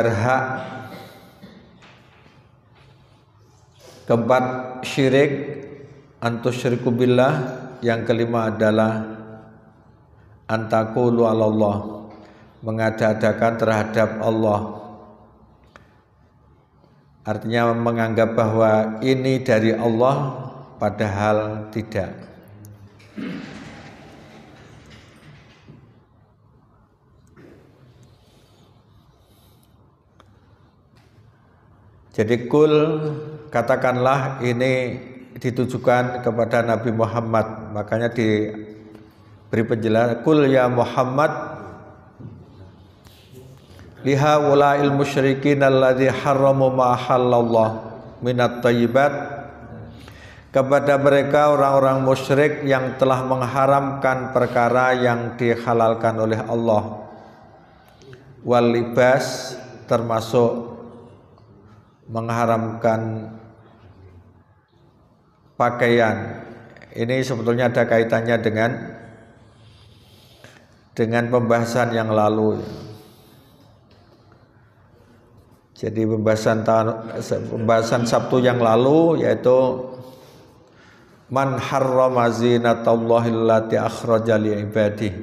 melanggar hak. Keempat, syirik, antusyriku billah. Yang kelima adalah antaqulu 'alallah, mengada-adakan terhadap Allah. Artinya menganggap bahwa ini dari Allah padahal tidak. Jadi kul, katakanlah, ini ditujukan kepada Nabi Muhammad. Makanya diberi penjelasan, kul ya Muhammad liha walail musyrikin alladzi harramu ma halallah minat thayyibat, kepada mereka orang-orang musyrik yang telah mengharamkan perkara yang dihalalkan oleh Allah, wal libas, termasuk mengharamkan pakaian. Ini sebetulnya ada kaitannya dengan pembahasan yang lalu. Jadi pembahasan Sabtu yang lalu yaitu man harrama zinatallahi allati akhraja li ibadihi.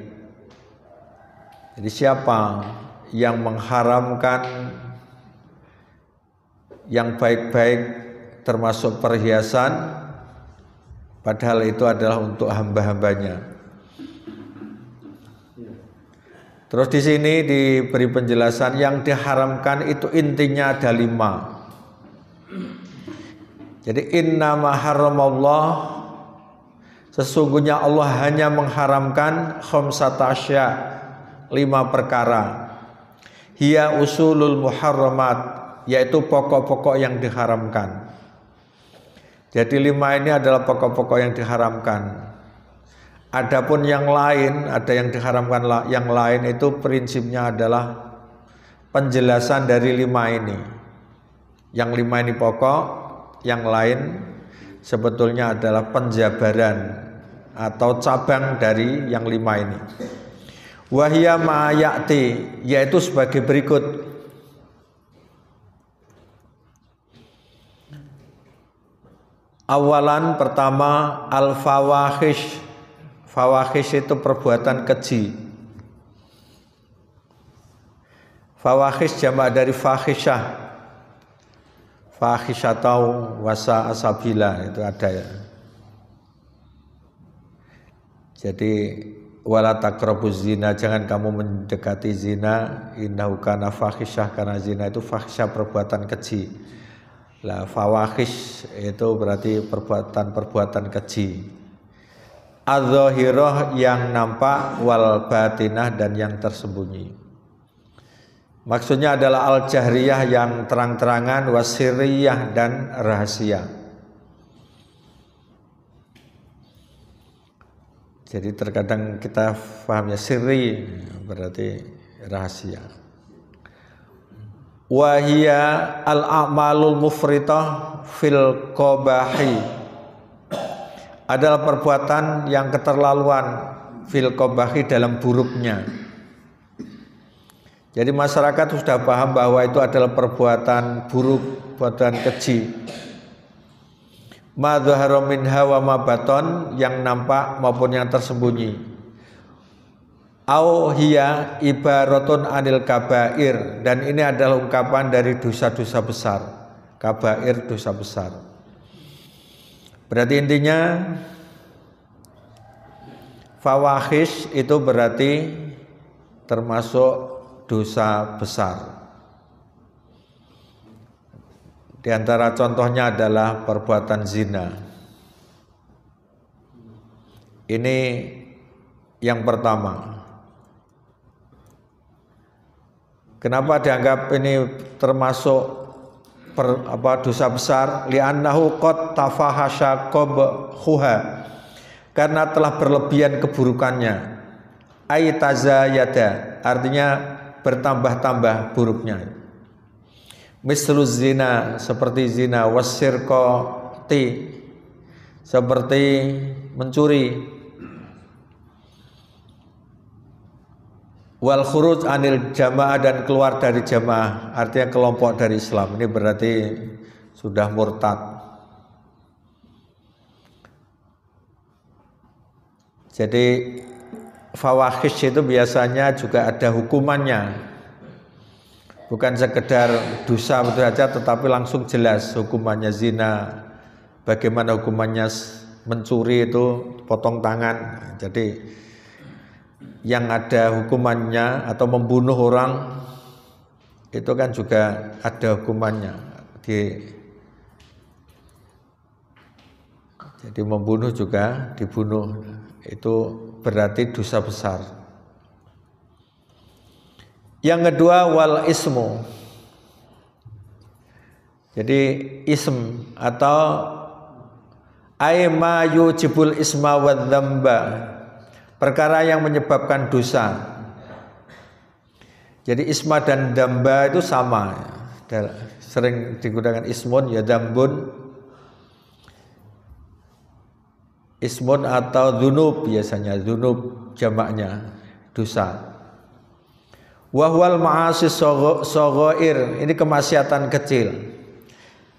Jadi siapa yang mengharamkan yang baik-baik termasuk perhiasan, padahal itu adalah untuk hamba-hambanya. Terus di sini diberi penjelasan yang diharamkan itu intinya ada 5. Jadi innama haramallah, sesungguhnya Allah hanya mengharamkan khamsata asya, 5 perkara. Hiya usulul muharramat, yaitu pokok-pokok yang diharamkan. Jadi 5 ini adalah pokok-pokok yang diharamkan. Adapun yang lain, ada yang diharamkan yang lain, itu prinsipnya adalah penjelasan dari 5 ini. Yang 5 ini pokok, yang lain sebetulnya adalah penjabaran atau cabang dari yang 5 ini. Wahya ma'ayati, yaitu sebagai berikut. Awalan, pertama, al-fawahish. Fawahish itu perbuatan keji. Fawahish jamak dari fahisyah. Fahisyatau wasa asabila, itu ada ya. Jadi wala taqrabuz zina, jangan kamu mendekati zina, innahu kana fahisyah, karena zina itu fahisyah, perbuatan keji. Lah fawahish itu berarti perbuatan keji. Az-zahirah, yang nampak, wal batinah, dan yang tersembunyi. Maksudnya adalah al-jahriyah, yang terang-terangan, wasiriyah, dan rahasia. Jadi terkadang kita pahamnya sirri berarti rahasia. Wahia al-a'malul mufritah fil qabahi, adalah perbuatan yang keterlaluan fil qabahi, dalam buruknya. Jadi masyarakat sudah paham bahwa itu adalah perbuatan buruk, perbuatan keji. Ma dhahara minha wa ma baton, yang nampak maupun yang tersembunyi. Au hiya ibaratun anil kabair, dan ini adalah ungkapan dari dosa-dosa besar. Kabair, dosa besar. Berarti intinya fawahish itu berarti termasuk dosa besar. Di antara contohnya adalah perbuatan zina. Ini yang pertama. Kenapa dianggap ini termasuk dosa besar? Li'annahu qad tafahasha qabhuha, karena telah berlebihan keburukannya. Ay tazayada, artinya bertambah-tambah buruknya. Mislu zina, seperti zina, wasirqati, seperti mencuri, Wal khuruj anil jamaah, dan keluar dari jamaah, artinya kelompok dari Islam. Ini berarti sudah murtad. Jadi fawahish itu biasanya juga ada hukumannya, bukan sekedar dosa betul saja, tetapi langsung jelas hukumannya. Zina, bagaimana hukumannya, mencuri itu potong tangan. Jadi yang ada hukumannya, atau membunuh orang itu kan juga ada hukumannya. Jadi membunuh juga dibunuh, itu berarti dosa besar. Yang kedua wal ismu. Jadi ism atau aima yujibul isma wa dzamba, perkara yang menyebabkan dosa. Jadi isma dan damba itu sama, sering digunakan ismun ya dambun, ismun atau dzunub, biasanya dzunub jamaknya dosa. Wahwal ma'asi shaghair, ini kemaksiatan kecil.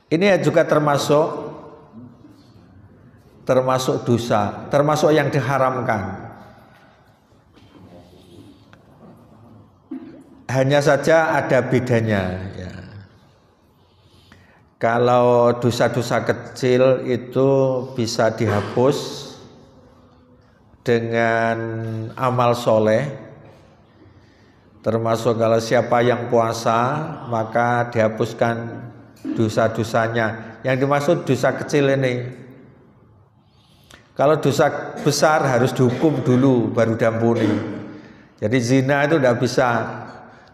Ini juga termasuk dosa, termasuk yang diharamkan. Hanya saja ada bedanya ya. Kalau dosa-dosa kecil itu bisa dihapus dengan amal soleh, termasuk kalau siapa yang puasa maka dihapuskan dosa-dosanya. Yang dimaksud dosa kecil ini, kalau dosa besar harus dihukum dulu baru diampuni. Jadi zina itu tidak bisa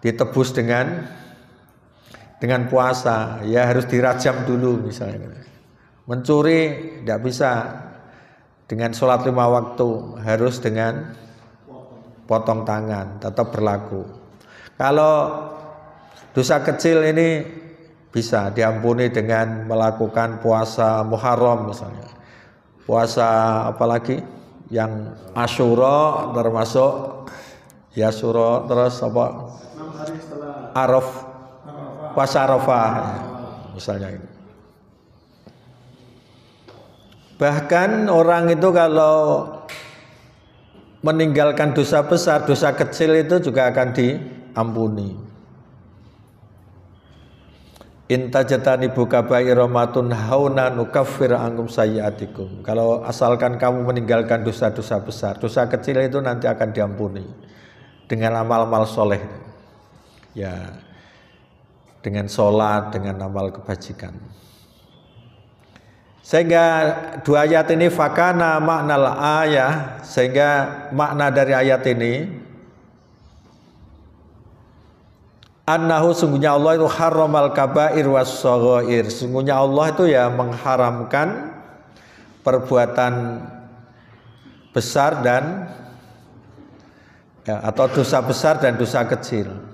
ditebus dengan puasa, ya harus dirajam dulu misalnya. Mencuri tidak bisa dengan sholat 5 waktu, harus dengan potong tangan, tetap berlaku. Kalau dosa kecil ini bisa diampuni dengan melakukan puasa Muharram misalnya. Puasa apalagi yang Asyura termasuk ya, Asyura, terus apa? Puasa Arafah misalnya ini. Bahkan orang itu kalau meninggalkan dosa besar, dosa kecil itu juga akan diampuni. Intajatanibu kabairomatun hauna nukaffir ankum sayyiatikum. Kalau asalkan kamu meninggalkan dosa-dosa besar, dosa kecil itu nanti akan diampuni dengan amal-amal soleh. Ya, dengan sholat, dengan amal kebajikan. Sehingga dua ayat ini fakana maknal ayah, sehingga makna dari ayat ini annahu, sungguhnya Allah itu haramal kabair was shaghair. Sungguhnya Allah itu ya mengharamkan perbuatan besar dan ya, atau dosa besar dan dosa kecil.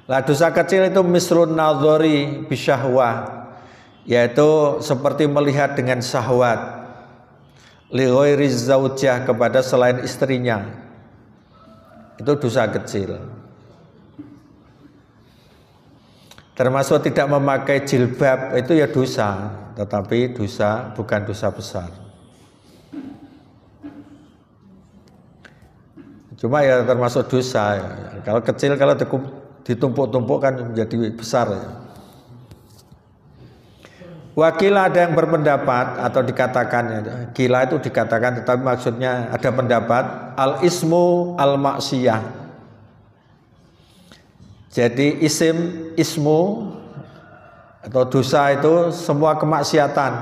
Lah dosa kecil itu misrun nadhari bisyahwah, yaitu seperti melihat dengan syahwat li ghairi zaujah, kepada selain istrinya. Itu dosa kecil. Termasuk tidak memakai jilbab itu ya dosa, tetapi dosa bukan dosa besar. Cuma ya termasuk dosa ya. Kalau kecil, kalau ditumpuk-tumpuk kan menjadi besar ya. Wakil ada yang berpendapat atau dikatakan ya, gila itu dikatakan, tetapi maksudnya ada pendapat al ismu al maksiyah. Jadi ismu atau dosa itu semua kemaksiatan.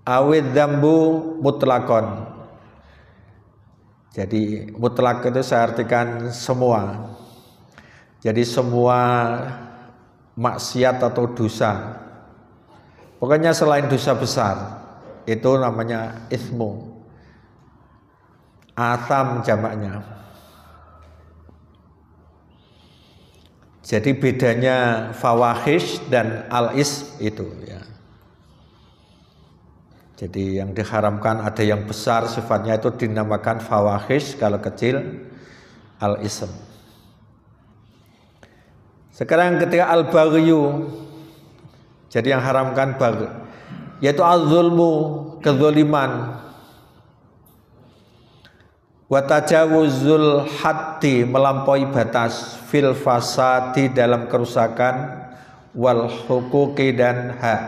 Awid dzambu mutlakon. Jadi mutlak itu saya artikan semua. Jadi semua maksiat atau dosa, pokoknya selain dosa besar, itu namanya ismu. Atham jamaknya. Jadi bedanya fawahish dan al-ism itu ya. Jadi yang diharamkan ada yang besar sifatnya itu dinamakan fawahish kalau kecil. al-ism. Sekarang ketika al-baghyu, jadi yang haramkan bagh, yaitu az-zulmu, kezaliman, wa tajawuzul haddi, melampaui batas, fil fasadi, dalam kerusakan, wal huquqi, dan hak.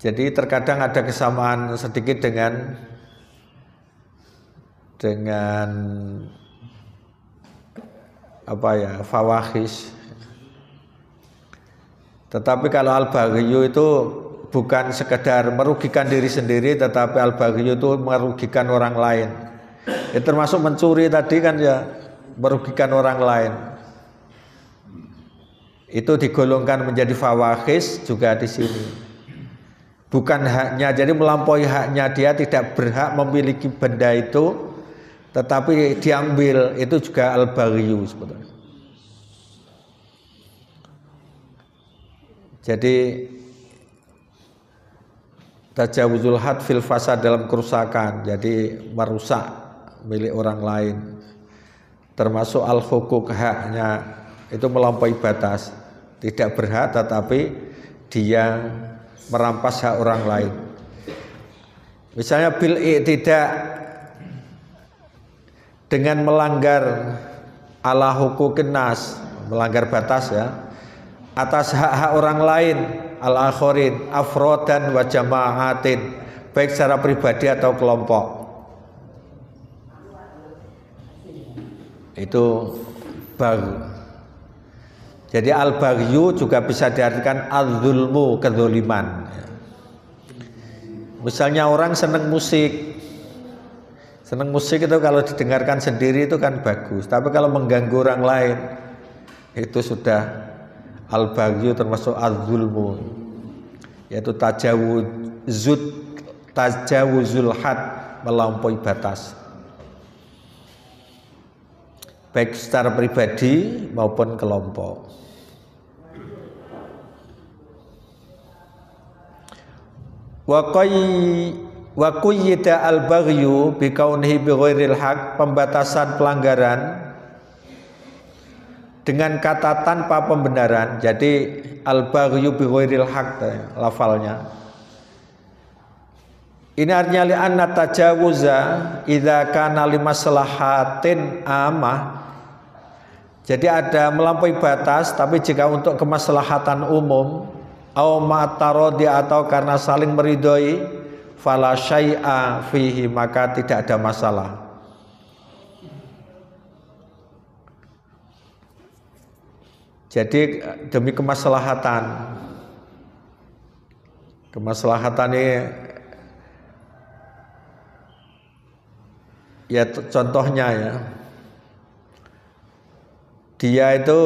Jadi terkadang ada kesamaan sedikit dengan apa ya, fawahish. Tetapi kalau al-baghyu itu bukan sekedar merugikan diri sendiri, tetapi al-baghyu itu merugikan orang lain. Ya, termasuk mencuri tadi kan ya merugikan orang lain. Itu digolongkan menjadi fawahish juga di sini. Bukan haknya, jadi melampaui haknya, dia tidak berhak memiliki benda itu, tetapi diambil, itu juga al-baghyu sebetulnya. Jadi tajawuzul had fil fasad, dalam kerusakan, jadi merusak milik orang lain, termasuk al-huquq, haknya, itu melampaui batas, tidak berhak tetapi dia merampas hak orang lain. Misalnya bil i'tida, dengan melanggar ala huquqin nas, melanggar batas ya, atas hak-hak orang lain, al-akhirin, afrodan wa jama'atin, baik secara pribadi atau kelompok. Itu bagh. Jadi al-baghyu juga bisa diartikan az-zulmu, kezaliman. Misalnya orang senang musik. Senang musik itu kalau didengarkan sendiri itu kan bagus, tapi kalau mengganggu orang lain itu sudah al-baghyu, termasuk az-zulmu, yaitu tajawuzul had, melampaui batas, baik secara pribadi maupun kelompok. Wa qayyida al-baghyu bi kaunihi bi ghairil haq, pembatasan pelanggaran dengan kata tanpa pembenaran. Jadi al-baghyu bi ghairil haq lafalnya. Ini artinya li anna tajawuza idza kana li maslahatin amah. Jadi ada melampaui batas, tapi jika untuk kemaslahatan umum, au ma'tarodi, atau karena saling meridhoi, fala syai'a fihi, maka tidak ada masalah. Jadi demi kemaslahatan ini ya, contohnya ya, dia itu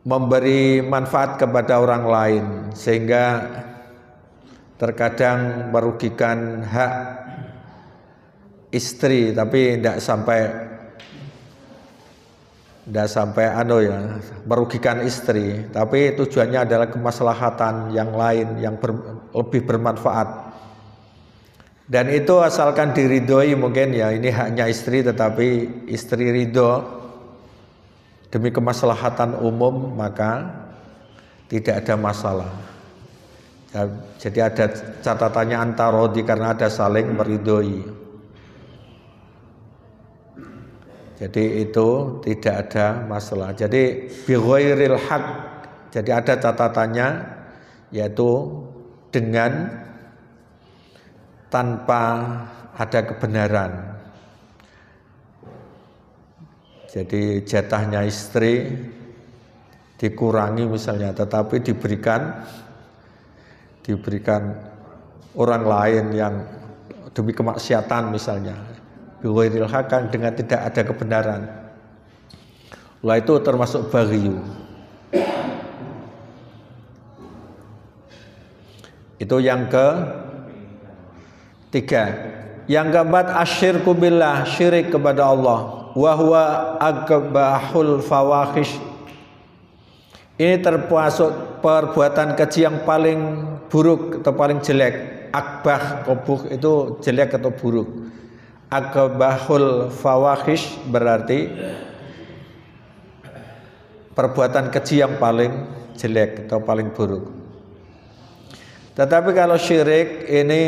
memberi manfaat kepada orang lain sehingga terkadang merugikan hak istri, tapi tidak sampai merugikan istri, tapi tujuannya adalah kemaslahatan yang lain yang lebih bermanfaat. Dan itu asalkan diridhoi, mungkin ya ini haknya istri, tetapi istri ridho demi kemaslahatan umum, maka tidak ada masalah. Ya, jadi ada catatannya antarodi, karena ada saling meridhoi. Jadi itu tidak ada masalah. Jadi bi ghairil haq, jadi ada catatannya, yaitu dengan tanpa ada kebenaran. Jadi jatahnya istri dikurangi misalnya, tetapi diberikan orang lain yang demi kemaksiatan misalnya, bighairil haq, dengan tidak ada kebenaran. Lah itu termasuk baghyu. Itu yang ketiga. Yang keempat, asyirku billah, syirik kepada Allah. Wa huwa akbahul fawahish. Ini termasuk perbuatan keji yang paling buruk atau paling jelek. Akbah, kobuh itu jelek atau buruk. Akbahul fawahish berarti perbuatan keji yang paling jelek atau paling buruk. Tetapi kalau syirik ini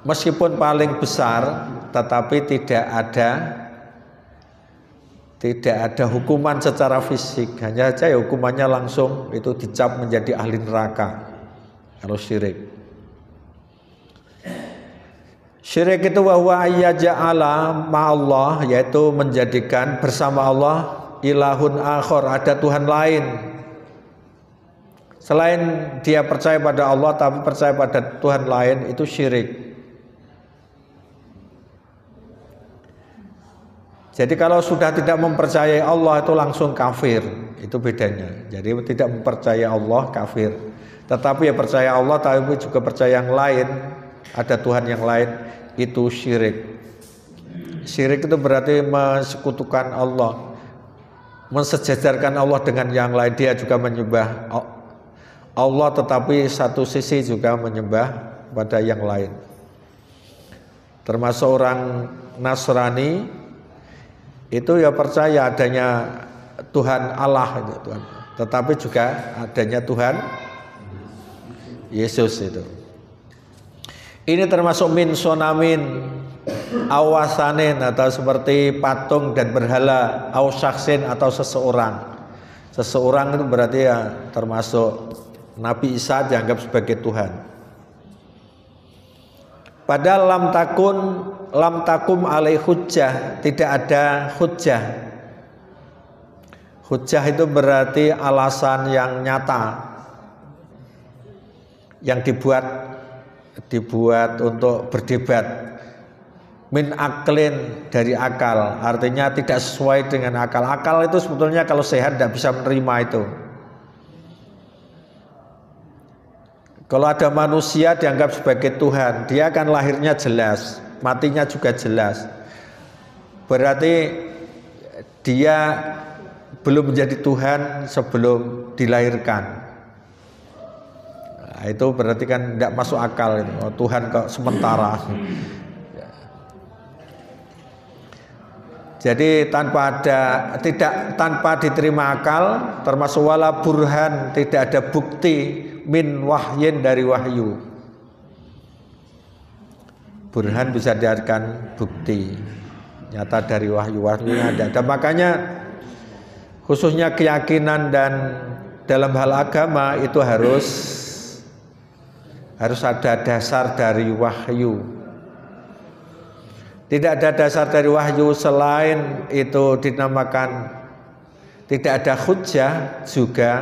meskipun paling besar, tetapi tidak ada hukuman secara fisik, hanya saja ya hukumannya langsung itu dicap menjadi ahli neraka kalau syirik. Syirik itu bahwa ayyaja'ala ma'allah, yaitu menjadikan bersama Allah ilahun akhor, ada Tuhan lain selain dia percaya pada Allah tapi percaya pada Tuhan lain, itu syirik. Jadi kalau sudah tidak mempercayai Allah itu langsung kafir, itu bedanya. Jadi tidak mempercayai Allah kafir, tetapi ya percaya Allah tapi juga percaya yang lain, ada Tuhan yang lain, itu syirik. Syirik itu berarti mensekutukan Allah, mensejajarkan Allah dengan yang lain. Dia juga menyembah Allah tetapi satu sisi juga menyembah pada yang lain. Termasuk orang Nasrani itu ya percaya adanya Tuhan Allah itu, Tuhan. Tetapi juga adanya Tuhan Yesus itu. Ini termasuk min sonamin awasanin, atau seperti patung dan berhala, awsyaksin atau seseorang. Seseorang itu berarti ya termasuk Nabi Isa dianggap sebagai Tuhan. Padahal lam takum alai hujjah, tidak ada hujjah. Hujjah itu berarti alasan yang nyata, yang dibuat untuk berdebat. Min aklin, dari akal, artinya tidak sesuai dengan akal. Akal itu sebetulnya kalau sehat tidak bisa menerima itu. Kalau ada manusia dianggap sebagai Tuhan, dia akan lahirnya jelas, matinya juga jelas. Berarti dia belum menjadi Tuhan sebelum dilahirkan. Nah, itu berarti kan tidak masuk akal itu. Oh, Tuhan kok sementara. Jadi tanpa diterima akal, termasuk wala burhan, tidak ada bukti min wahyin, dari wahyu. Burhan bisa diartikan bukti nyata dari wahyu-wahyunya ada. Makanya khususnya keyakinan dan dalam hal agama itu harus ada dasar dari wahyu. Tidak ada dasar dari wahyu selain itu dinamakan tidak ada hujjah, juga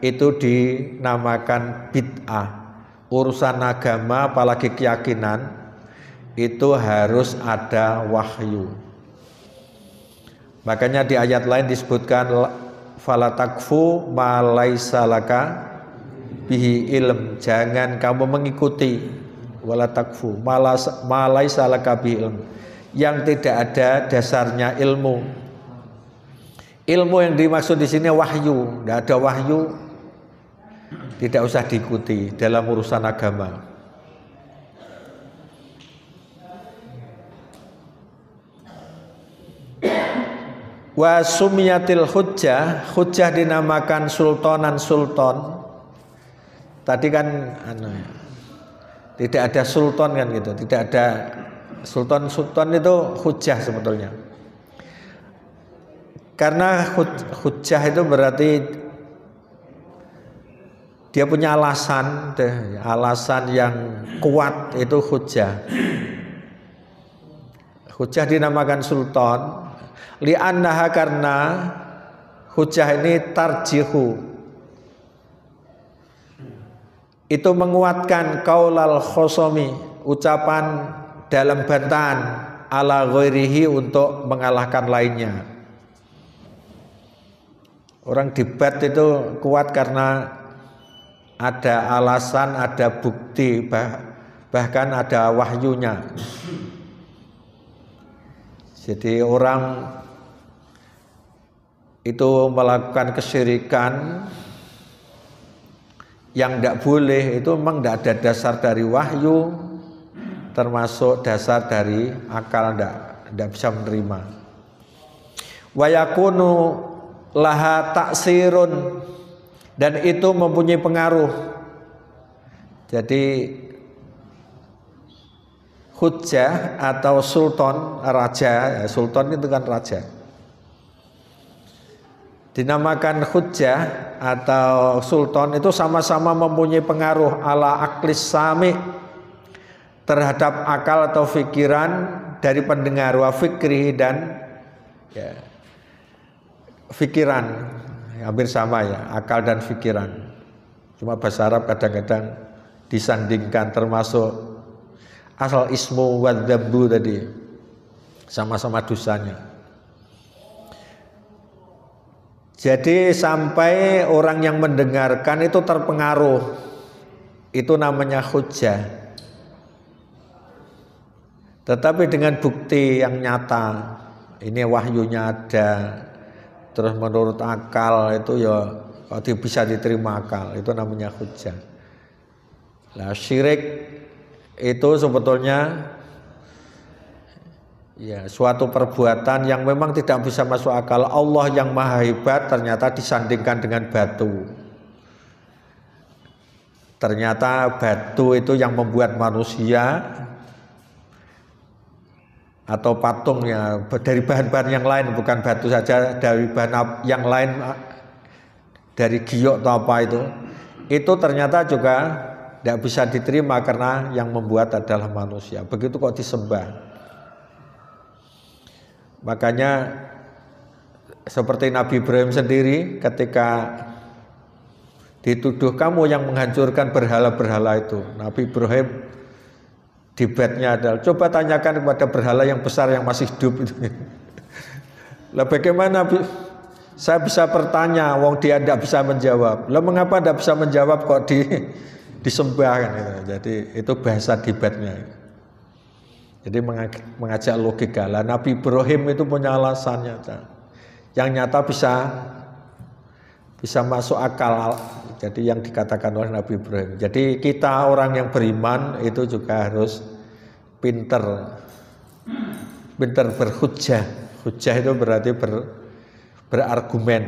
itu dinamakan bid'ah. Urusan agama apalagi keyakinan itu harus ada wahyu. Makanya di ayat lain disebutkan fala takfu ma laisa laka bihi ilm, jangan kamu mengikuti wala takfu ma laisa laka bihi ilm, yang tidak ada dasarnya ilmu. Ilmu yang dimaksud di sini wahyu. Tidak ada wahyu, tidak usah diikuti dalam urusan agama. Wa sumiyatil hujjah, hujjah dinamakan sultanan sultan. Tadi kan tidak ada sultan kan gitu, tidak ada sultan itu hujjah sebetulnya. Karena hujjah itu berarti dia punya alasan yang kuat, itu hujjah. Hujjah dinamakan sultan li'annaha, karena hujjah ini tarjihu, itu menguatkan qaulal khosomi, ucapan dalam bantahan, ala ghairihi, untuk mengalahkan lainnya. Orang debat itu kuat karena ada alasan, ada bukti, bahkan ada wahyunya. Jadi orang itu melakukan kesyirikan yang tidak boleh itu memang tidak ada dasar dari wahyu, termasuk dasar dari akal, tidak bisa menerima. Wa yakunu laha taksirun, dan itu mempunyai pengaruh. Jadi hujjah atau sultan, raja, sultan itu kan raja, dinamakan hujjah atau sultan, itu sama-sama mempunyai pengaruh ala aklis sami, terhadap akal atau pikiran dari pendengar, wa fikri, dan ya, pikiran hampir sama ya, akal dan pikiran. Cuma bahasa Arab kadang-kadang disandingkan, termasuk asal ismu wa dzambu tadi, sama-sama dosanya. Jadi sampai orang yang mendengarkan itu terpengaruh, itu namanya hujjah. Tetapi dengan bukti yang nyata, ini wahyunya ada, terus menurut akal itu ya kalau bisa diterima akal, itu namanya hujjah. Nah, syirik itu sebetulnya ya suatu perbuatan yang memang tidak bisa masuk akal. Allah yang maha hebat ternyata disandingkan dengan batu. Ternyata batu itu yang membuat manusia, atau patungnya dari bahan-bahan yang lain, bukan batu saja, dari bahan yang lain, dari giok atau apa itu ternyata juga tidak bisa diterima karena yang membuat adalah manusia. Begitu kok disembah. Makanya seperti Nabi Ibrahim sendiri ketika dituduh kamu yang menghancurkan berhala-berhala itu, Nabi Ibrahim debatnya adalah coba tanyakan kepada berhala yang besar yang masih hidup itu. Lah bagaimana saya bisa bertanya wong dia tidak bisa menjawab. Lah mengapa tidak bisa menjawab kok disembah kan gitu. Jadi itu bahasa debatnya. Jadi mengajak logika. Lah Nabi Ibrahim itu punya alasan nyata, yang nyata bisa masuk akal. Jadi yang dikatakan oleh Nabi Ibrahim. Jadi kita orang yang beriman itu juga harus pinter berhujjah. Hujjah itu berarti berargumen.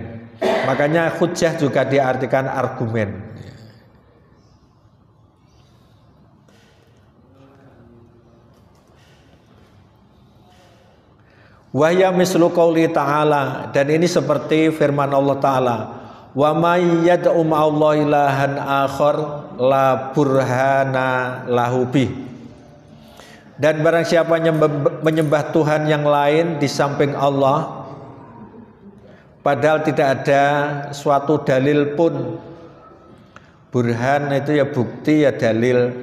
Makanya hujjah juga diartikan argumen. Wahya mislu qauli ta'ala, dan ini seperti firman Allah Ta'ala, wa may yad'u ma'allahi ilahan akhar la burhana lahu bih, dan barang siapa yang menyembah Tuhan yang lain di samping Allah padahal tidak ada suatu dalil pun. Burhan itu ya bukti, ya dalil,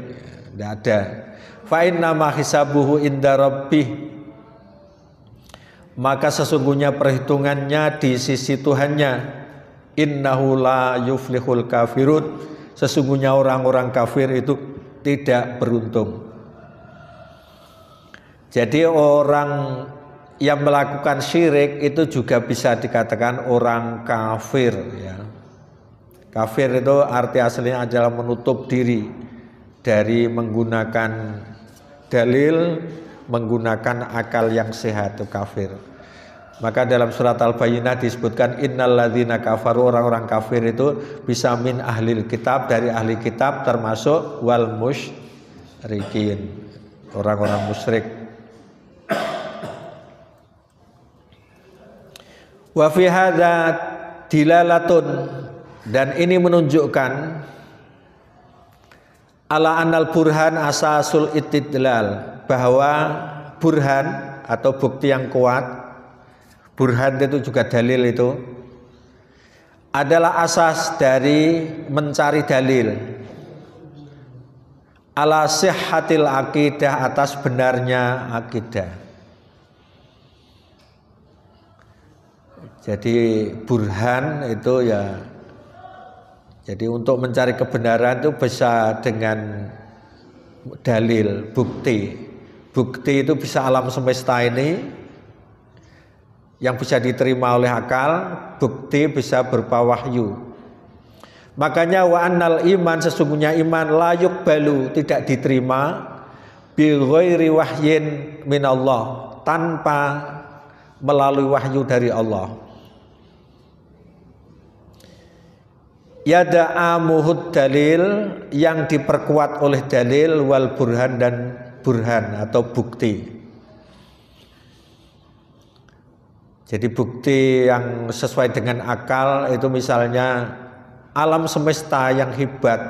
tidak ada. Fa inna ma hisabuhu inda rabbih, maka sesungguhnya perhitungannya di sisi Tuhannya. Innahu la yuflihul kafirun, sesungguhnya orang-orang kafir itu tidak beruntung. Jadi orang yang melakukan syirik itu juga bisa dikatakan orang kafir ya. Kafir itu arti aslinya adalah menutup diri dari menggunakan dalil, menggunakan akal yang sehat, itu kafir. Maka dalam surat Al-Bayyinah disebutkan innalladzina kafaru, orang-orang kafir itu bisa min ahlil kitab, dari ahli kitab, termasuk wal musyrikin, orang-orang musyrik. Wa fi hadza dilalatun, dan ini menunjukkan ala anal burhan asasul istidlal, bahwa burhan atau bukti yang kuat, burhan itu juga dalil, itu adalah asas dari mencari dalil ala sihhatil akidah, atas benarnya akidah. Jadi burhan itu ya, jadi untuk mencari kebenaran itu bisa dengan dalil, bukti. Bukti itu bisa alam semesta ini yang bisa diterima oleh akal, bukti bisa berupa wahyu. Makanya wa annal iman, sesungguhnya iman layuk balu, tidak diterima bi ghairi wahyin minallah, tanpa melalui wahyu dari Allah. Yada'amuhud dalil, yang diperkuat oleh dalil, wal burhan, dan burhan atau bukti. Jadi bukti yang sesuai dengan akal itu misalnya alam semesta yang hebat,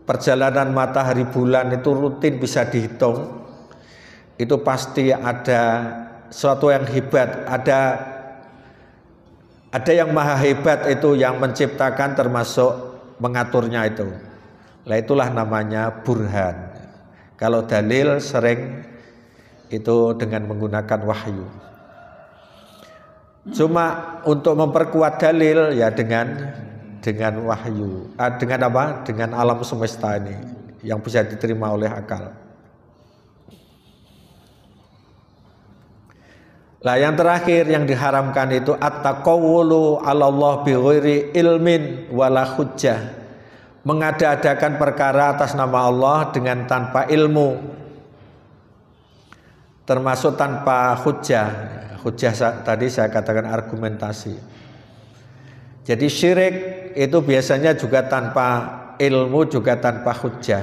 perjalanan matahari bulan itu rutin bisa dihitung, itu pasti ada sesuatu yang hebat, ada yang maha hebat itu yang menciptakan termasuk mengaturnya itu. Nah itulah namanya burhan. Kalau dalil sering itu dengan menggunakan wahyu. Cuma untuk memperkuat dalil ya dengan wahyu. Dengan apa? Dengan alam semesta ini yang bisa diterima oleh akal. Lah yang terakhir yang diharamkan itu at-taqawwulu 'ala Allah bi ghairi ilmin wala hujjah. Mengada-adakan perkara atas nama Allah dengan tanpa ilmu, termasuk tanpa hujjah. Hujjah tadi saya katakan argumentasi. Jadi syirik itu biasanya juga tanpa ilmu, juga tanpa hujjah.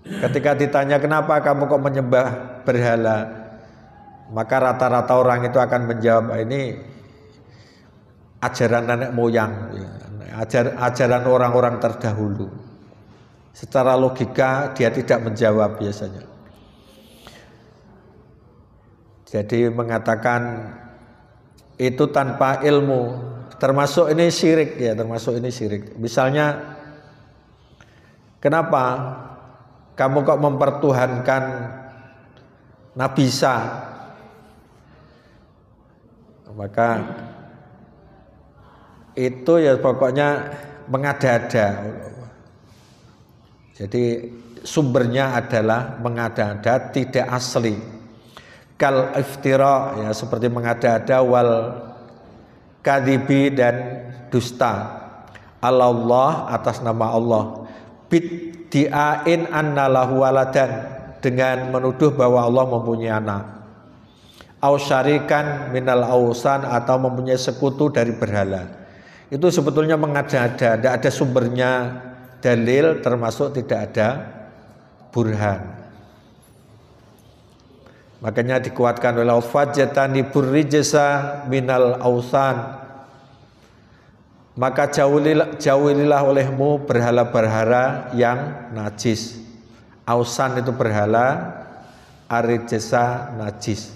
Ketika ditanya kenapa kamu kok menyembah berhala, maka rata-rata orang itu akan menjawab ini ajaran nenek moyang, ajaran orang-orang terdahulu. Secara logika dia tidak menjawab biasanya. Jadi mengatakan itu tanpa ilmu, termasuk ini syirik ya, termasuk ini syirik. Misalnya, kenapa kamu kok mempertuhankan Nabi Isa? Maka itu ya pokoknya mengada-ada. Jadi sumbernya adalah mengada-ada, tidak asli. Kal iftira, ya seperti mengada-ada, wal kadibi, dan dusta. Allah, atas nama Allah. Biddi'ain anna lahu waladan, dengan menuduh bahwa Allah mempunyai anak. Au syarikan minal ausan, atau mempunyai sekutu dari berhala. Itu sebetulnya mengada-ada, tidak ada sumbernya dalil, termasuk tidak ada burhan. Makanya dikuatkan oleh fajatani burrijsa minal ausan, maka jauhilah olehmu berhala-berhala yang najis. Ausan itu berhala, arijsa najis.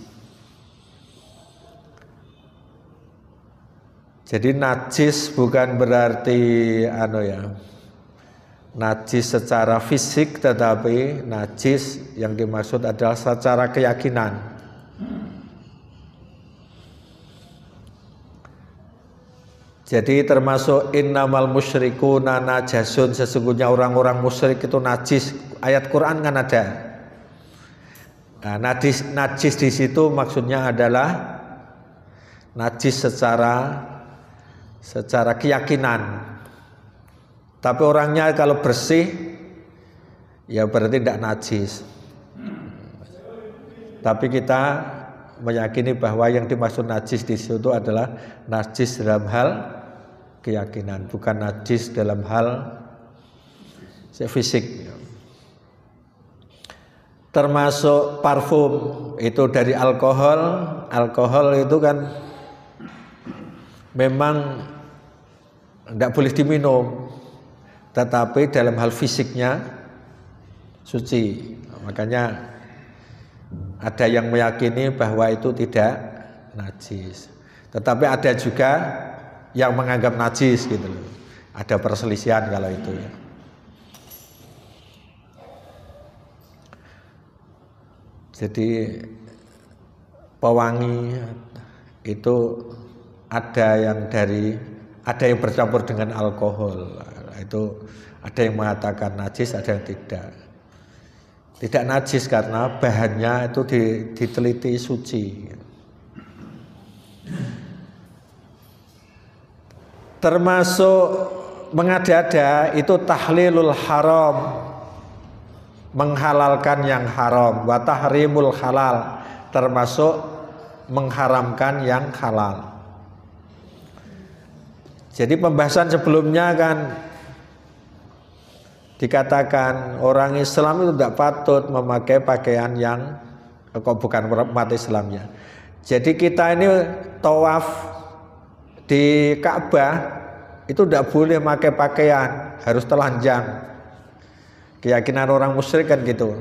Jadi najis bukan berarti najis secara fisik, tetapi najis yang dimaksud adalah secara keyakinan. Jadi termasuk innamal musyrikuna najasun, sesungguhnya orang-orang musyrik itu najis. Ayat Quran kan ada. Nah, najis di situ maksudnya adalah najis secara keyakinan. Tapi orangnya kalau bersih ya berarti tidak najis. Tapi kita meyakini bahwa yang dimaksud najis di situ adalah najis dalam hal keyakinan, bukan najis dalam hal fisik. Termasuk parfum itu dari alkohol. Alkohol itu kan memang tidak boleh diminum, tetapi dalam hal fisiknya suci. Makanya ada yang meyakini bahwa itu tidak najis, tetapi ada juga yang menganggap najis gitu loh. Ada perselisihan kalau itu ya. Jadi pewangi itu ada yang bercampur dengan alkohol. Itu ada yang mengatakan najis, ada yang tidak. Tidak najis karena bahannya itu diteliti suci. Termasuk mengada-ada itu tahlilul haram, menghalalkan yang haram, wa tahrimul halal, termasuk mengharamkan yang halal. Jadi pembahasan sebelumnya kan dikatakan orang Islam itu tidak patut memakai pakaian yang bukan umat Islamnya. Jadi kita ini tawaf di Ka'bah itu tidak boleh pakai pakaian, harus telanjang. Keyakinan orang musyrik kan gitu.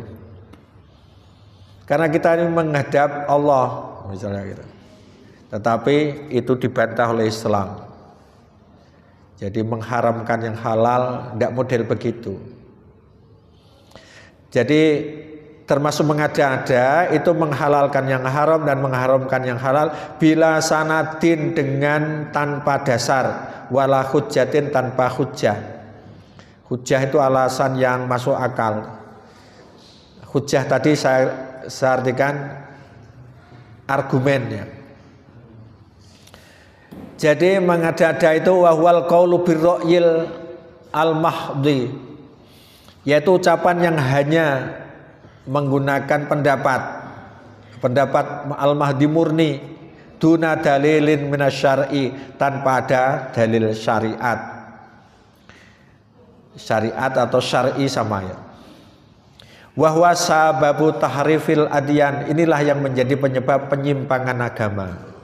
Karena kita ini menghadap Allah misalnya gitu. Tetapi itu dibantah oleh Islam. Jadi mengharamkan yang halal tidak model begitu. Jadi termasuk mengada-ada itu menghalalkan yang haram dan mengharamkan yang halal bila sanadin dengan tanpa dasar, wala hujjatin tanpa hujjah. Hujjah itu alasan yang masuk akal. Hujjah tadi saya artikan argumennya. Jadi mengada-ada itu wahwal qaulu birra'yil al-mahdhi, yaitu ucapan yang hanya menggunakan pendapat al-mahdi murni, duna dalilin minasyar'i, tanpa ada dalil syariat atau syar'i sama ya. Wahwa sababu tahrifil adyan, inilah yang menjadi penyebab penyimpangan agama.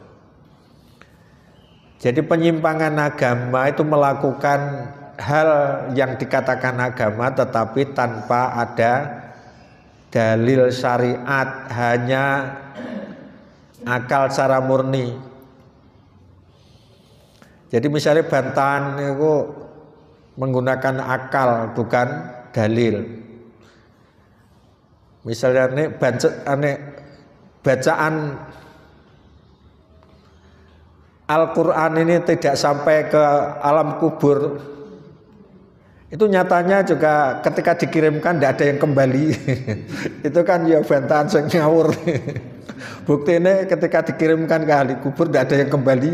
Jadi penyimpangan agama itu melakukan hal yang dikatakan agama tetapi tanpa ada dalil syariat, hanya akal secara murni. Jadi misalnya bantahan itu menggunakan akal bukan dalil. Misalnya bacaan Al-Quran ini tidak sampai ke alam kubur, itu nyatanya juga ketika dikirimkan tidak ada yang kembali. Itu kan ya bantahan sing ngawur. Bukti ini ketika dikirimkan ke ahli kubur tidak ada yang kembali.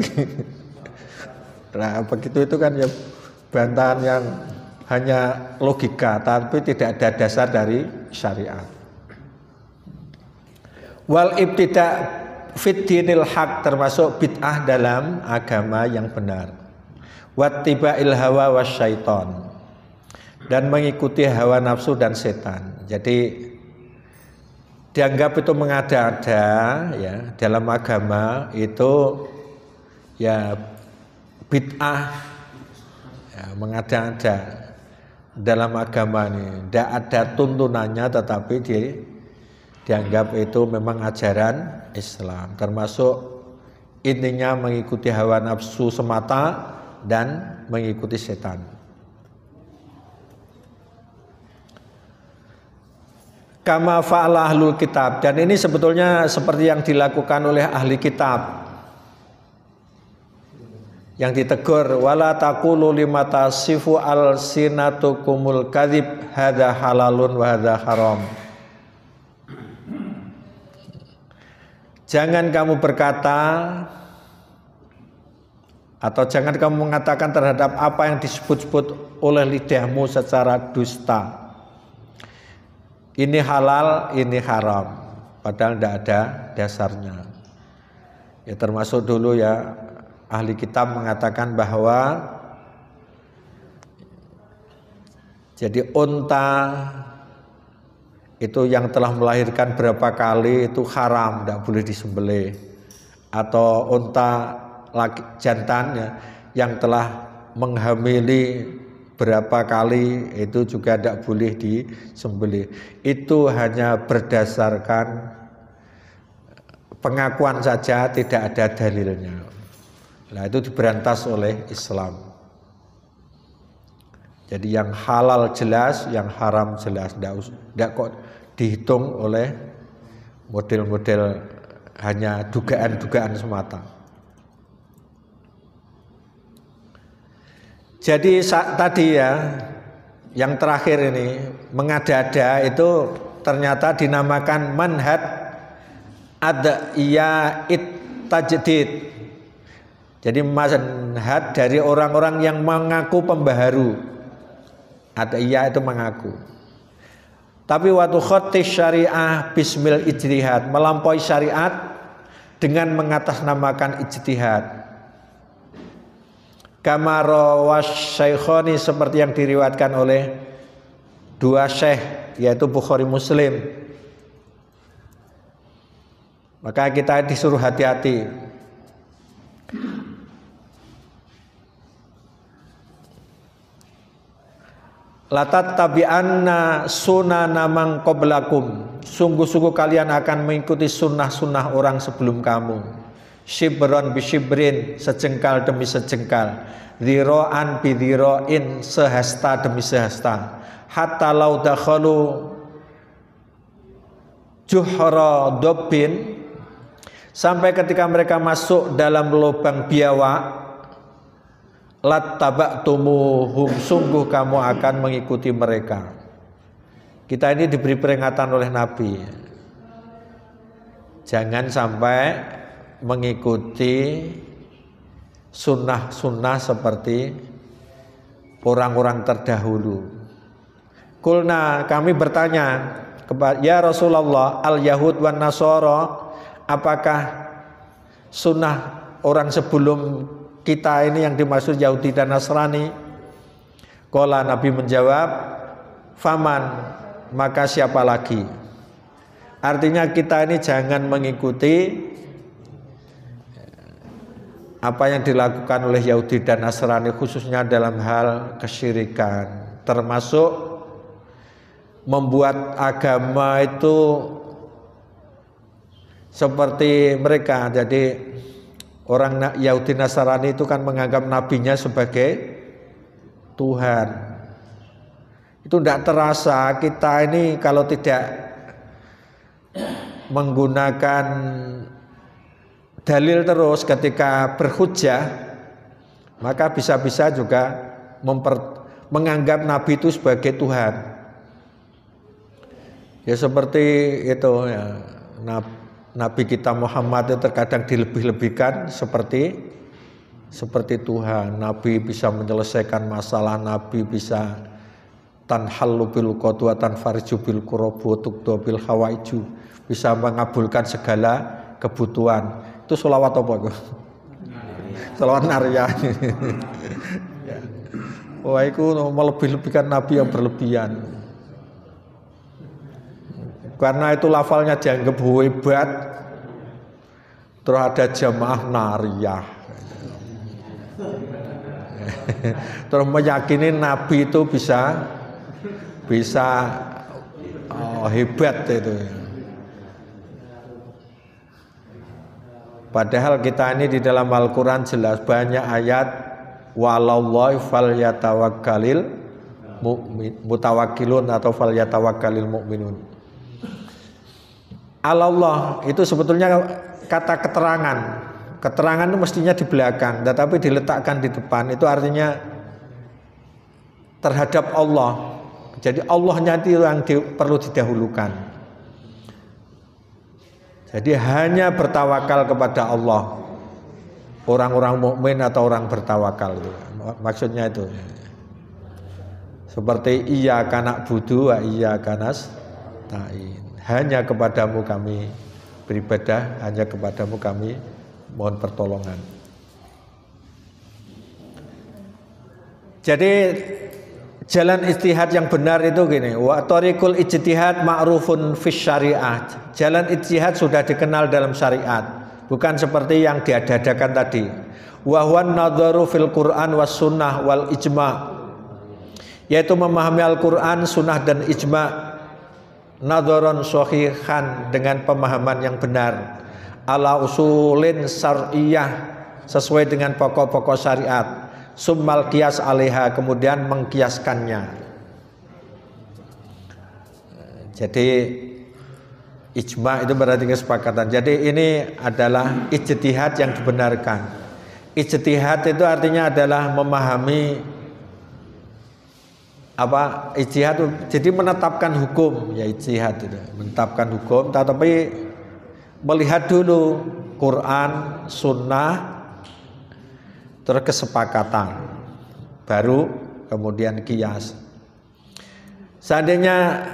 Nah begitu itu kan ya bantahan yang hanya logika tapi tidak ada dasar dari syariat. Wal ibtida' fit dinil haq, termasuk bid'ah dalam agama yang benar. Wattiba'il hawa wasyaiton, dan mengikuti hawa nafsu dan setan. Jadi dianggap itu mengada-ada ya dalam agama itu ya bid'ah ya, mengada-ada dalam agama ini. Tidak ada tuntunannya tetapi dianggap itu memang ajaran Islam, termasuk intinya mengikuti hawa nafsu semata dan mengikuti setan. Kama fa'ala ahlul kitab, dan ini sebetulnya seperti yang dilakukan oleh ahli kitab yang ditegur, wala taqulu lima tasifu al-sinatukumul kadzib hadza halalun wa hadza haram. Jangan kamu berkata atau jangan kamu mengatakan terhadap apa yang disebut-sebut oleh lidahmu secara dusta. Ini halal, ini haram, padahal tidak ada dasarnya. Ya termasuk dulu ya ahli kitab mengatakan bahwa jadi unta itu yang telah melahirkan berapa kali itu haram, tidak boleh disembelih. Atau unta laki jantannya yang telah menghamili berapa kali itu juga tidak boleh disembelih. Itu hanya berdasarkan pengakuan saja, tidak ada dalilnya. Nah itu diberantas oleh Islam. Jadi yang halal jelas, yang haram jelas, tidak kok dihitung oleh model-model hanya dugaan-dugaan semata. Jadi tadi ya, yang terakhir ini mengada-ada itu ternyata dinamakan manhaj ad'iyah tajdid. Jadi manhaj dari orang-orang yang mengaku pembaharu. Ada iya itu mengaku. Tapi waktu khotis syariah bismil ijtihad, melampaui syariat dengan mengatasnamakan ijtihad. Kama rawasyaikhani, seperti yang diriwayatkan oleh dua syekh, yaitu Bukhari Muslim. Maka kita disuruh hati-hati. Latat tabi'anna sunana man qablakum, sungguh-sungguh kalian akan mengikuti sunnah-sunnah orang sebelum kamu. Shibron bi shibrin, sejengkal demi sejengkal, dhiro'an bi dhiro'in, sehasta demi sehasta. Hatta law dakhalu juhra dobbin, sampai ketika mereka masuk dalam lubang biawak, lattaba'tumuhum, sungguh kamu akan mengikuti mereka. Kita ini diberi peringatan oleh Nabi, jangan sampai mengikuti sunnah-sunnah seperti orang-orang terdahulu. Kulna, kami bertanya kepada ya Rasulullah, al Yahud wan Nasara, apakah sunnah orang sebelum kita ini yang dimaksud Yahudi dan Nasrani? Qala, Nabi menjawab, faman, maka siapa lagi? Artinya kita ini jangan mengikuti apa yang dilakukan oleh Yahudi dan Nasrani, khususnya dalam hal kesyirikan, termasuk membuat agama itu seperti mereka. Jadi orang Yahudi Nasrani itu kan menganggap nabinya sebagai Tuhan. Itu tidak terasa kita ini kalau tidak menggunakan dalil terus ketika berhujjah, maka bisa-bisa juga menganggap nabi itu sebagai Tuhan. Ya seperti itu ya, Nabi kita Muhammad itu terkadang dilebih-lebihkan seperti Tuhan. Nabi bisa menyelesaikan masalah, Nabi bisa tanhallu bil qadwa tanfariju bil qurabu tuqdu bil hawaiju, bisa mengabulkan segala kebutuhan. Itu sholawat apa itu? Sholawat nariyah. Wah, itu melebih-lebihkan Nabi yang berlebihan. Karena itu lafalnya dianggap hebat, terus ada jamaah nariyah, terus meyakini Nabi itu bisa hebat itu. Padahal kita ini di dalam Al-Quran jelas banyak ayat walallahi falyatawakkalil mutawakkilun atau falyatawakkalil mu'minun. Allah itu sebetulnya kata keterangan itu mestinya di belakang, tetapi diletakkan di depan. Itu artinya terhadap Allah. Jadi Allahnya itu yang perlu didahulukan. Jadi hanya bertawakal kepada Allah orang-orang mukmin atau orang bertawakal itu. Maksudnya itu. Seperti iyyaka na'budu wa iyyaka nasta'in. Hanya kepadamu kami beribadah, hanya kepadamu kami mohon pertolongan. Jadi jalan ijtihad yang benar itu gini, wa tariqul ijtihad ma'rufun fis syariah. Jalan ijtihad sudah dikenal dalam syariat, bukan seperti yang diadakan tadi. Wa huwa nadharu fil Qur'an was sunnah wal ijma', yaitu memahami Al-Qur'an, sunnah dan ijma'. Nadharon shahihan, dengan pemahaman yang benar, ala usulin syar'iyyah, sesuai dengan pokok-pokok syariat, summal qiyas alaiha, kemudian mengkiaskannya. Jadi ijma' itu berarti kesepakatan. Jadi ini adalah ijtihad yang dibenarkan. Ijtihad itu artinya adalah memahami apa ijtihad, jadi menetapkan hukum, ya ijtihad itu menetapkan hukum, tetapi melihat dulu Quran, sunnah, terus kesepakatan, baru kemudian qiyas. Seandainya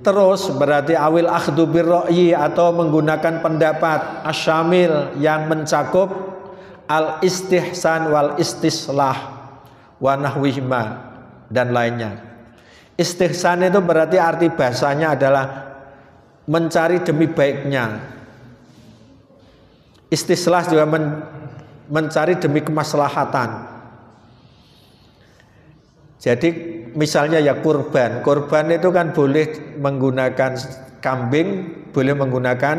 terus berarti awil akhdhu birra'yi atau menggunakan pendapat asyamil yang mencakup al istihsan wal istislah wa nahwihima dan lainnya. Istihsan itu berarti arti bahasanya adalah mencari demi baiknya. Istislah juga mencari demi kemaslahatan. Jadi misalnya ya kurban itu kan boleh menggunakan kambing, boleh menggunakan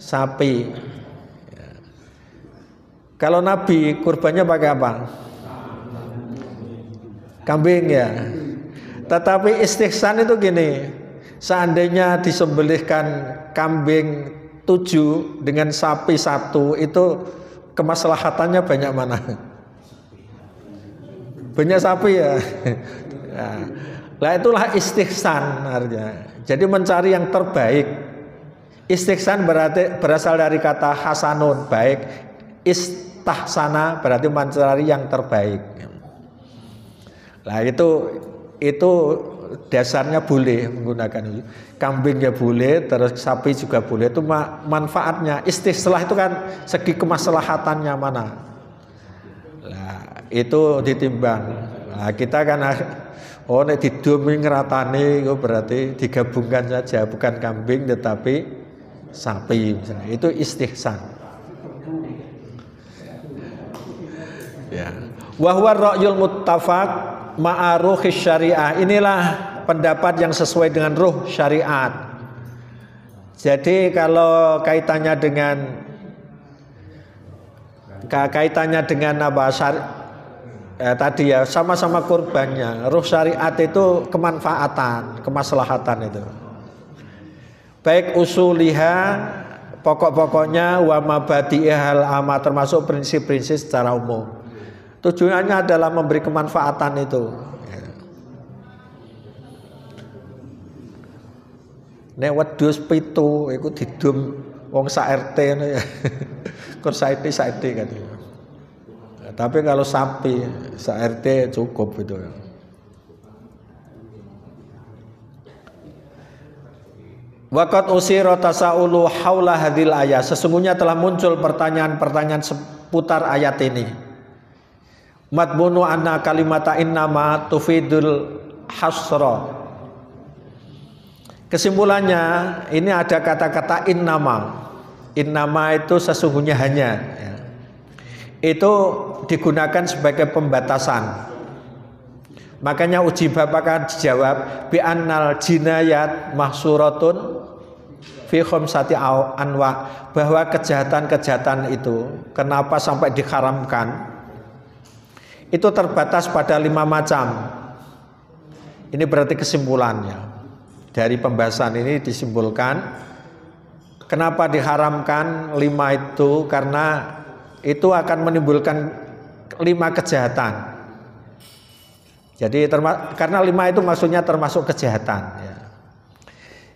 sapi. Kalau Nabi kurbannya pakai apa? Kambing ya. Tetapi istihsan itu gini, seandainya disembelihkan kambing 7 dengan sapi 1, itu kemaslahatannya banyak mana? Banyak sapi ya. Nah, itulah istihsan artinya. Jadi mencari yang terbaik. Istihsan berarti berasal dari kata hasanun, baik. Istahsana berarti mencari yang terbaik. Nah, itu dasarnya boleh menggunakan kambing ya boleh, terus sapi juga boleh. Itu manfaatnya. Istislah itu kan segi kemaslahatannya mana. Nah, itu ditimbang. Nah, kita kan nek didumi ngeratani itu berarti digabungkan saja, bukan kambing tetapi sapi misalnya. Itu istihsan. Ya. Wa huwa ra'yul muttafaq ma'aruhis syariah. Inilah pendapat yang sesuai dengan ruh syariat. Jadi kalau kaitannya dengan apa tadi ya sama-sama kurbannya. Ruh syariat itu kemanfaatan, kemaslahatan itu. Baik usuliha, pokok-pokoknya, wa mabadi'ihal amma, termasuk prinsip-prinsip secara umum. Tujuannya adalah memberi kemanfaatan itu. Nek wedhus 7 iku didum wong sak RT ngono ya. Kur saiki kan. Tapi kalau sapi sak RT cukup itu ya. Waqat usira tasaulu haula hadhil ayat. Sesungguhnya telah muncul pertanyaan-pertanyaan seputar ayat ini. Matbunu anna kalimata innama tufidul hasra. Kesimpulannya ini ada kata-kata innama. Innama itu sesungguhnya hanya ya. Itu digunakan sebagai pembatasan. Makanya uji bapakan dijawab bi annal jinayat mahsuratun fi khamsati anwa, bahwa kejahatan-kejahatan itu kenapa sampai diharamkan itu terbatas pada 5 macam. Ini berarti kesimpulannya. Dari pembahasan ini disimpulkan kenapa diharamkan 5 itu, karena itu akan menimbulkan 5 kejahatan. Jadi karena 5 itu maksudnya termasuk kejahatan ya.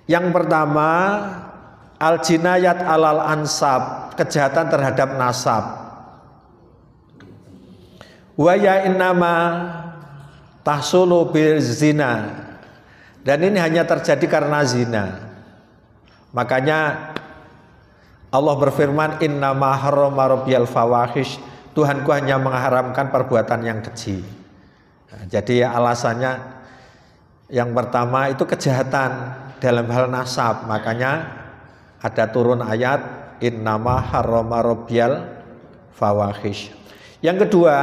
Yang pertama al-jinayat alal ansab, kejahatan terhadap nasab. Wa ya innama tahsulu bizina, dan ini hanya terjadi karena zina. Makanya Allah berfirman innama harrama rabbiyal fawahish, Tuhanku hanya mengharamkan perbuatan yang keji. Nah, jadi alasannya yang pertama itu kejahatan dalam hal nasab. Makanya ada turun ayat innama harrama rabbiyal fawahish. Yang kedua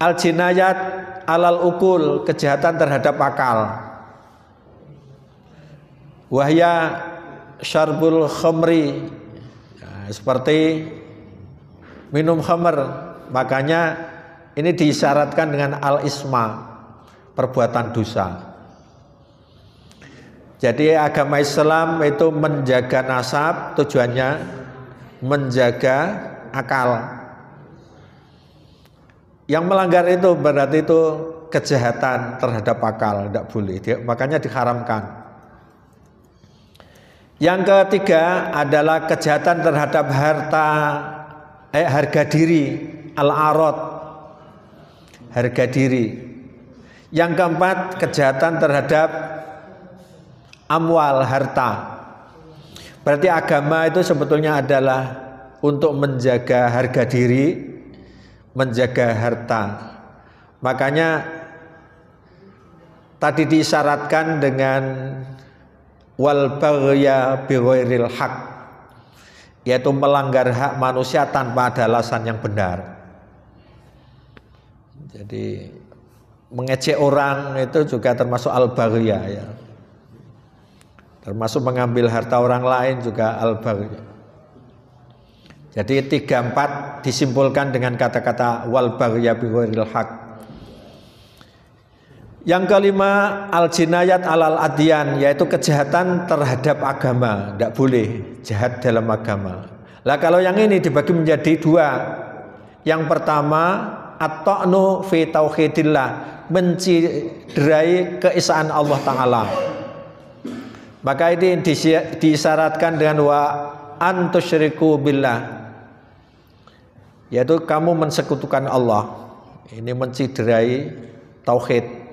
al-jinayat alal ukul, kejahatan terhadap akal. Wahya syarbul khamri, nah, seperti minum khamr. Makanya ini disyaratkan dengan al-isma, perbuatan dosa. Jadi agama Islam itu menjaga nasab, tujuannya menjaga akal. Yang melanggar itu berarti itu kejahatan terhadap akal, tidak boleh, makanya diharamkan. Yang ketiga adalah kejahatan terhadap harta harga diri, al-arad, harga diri. Yang keempat, kejahatan terhadap amwal, harta. Berarti agama itu sebetulnya adalah untuk menjaga harga diri, menjaga harta. Makanya tadi disyaratkan dengan wal baghya bighairil haq, yaitu melanggar hak manusia tanpa ada alasan yang benar. Jadi mengejek orang itu juga termasuk al-baghya ya. Termasuk mengambil harta orang lain juga al-baghya. Jadi 3-4 disimpulkan dengan kata-kata wal baghya bighairil haq. Yang kelima, al-jinayat alal adyan, yaitu kejahatan terhadap agama. Tidak boleh jahat dalam agama. Lah kalau yang ini dibagi menjadi 2. Yang pertama, at-ta'nu fi tauhidillah, menciderai keesaan Allah Ta'ala. Maka ini disyaratkan dengan wa antusyriku billah, yaitu kamu mensekutukan Allah. Ini menciderai tauhid.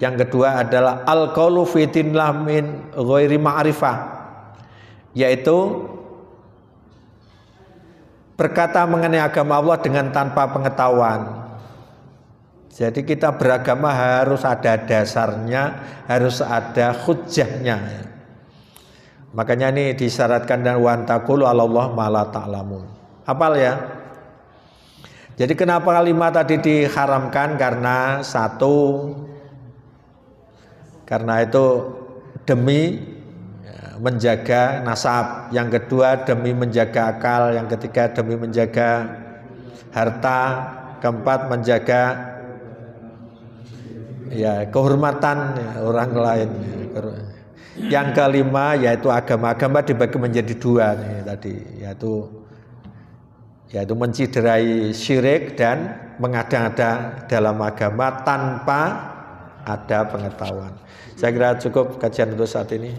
Yang kedua adalah al-qaulu fi dinillah min ghairi ma'rifah, yaitu berkata mengenai agama Allah dengan tanpa pengetahuan. Jadi kita beragama harus ada dasarnya, harus ada hujjahnya. Makanya ini disyaratkan dan wa taqulu 'alallah ma la ta'lamun. Hafal ya. Jadi kenapa kalimat tadi diharamkan? Karena karena itu demi menjaga nasab, yang kedua demi menjaga akal, yang ketiga demi menjaga harta, keempat menjaga kehormatan orang lain. Yang kelima yaitu agama dibagi menjadi 2 nih tadi, yaitu menciderai syirik dan mengada-ngada dalam agama tanpa ada pengetahuan. Saya kira cukup kajian untuk saat ini.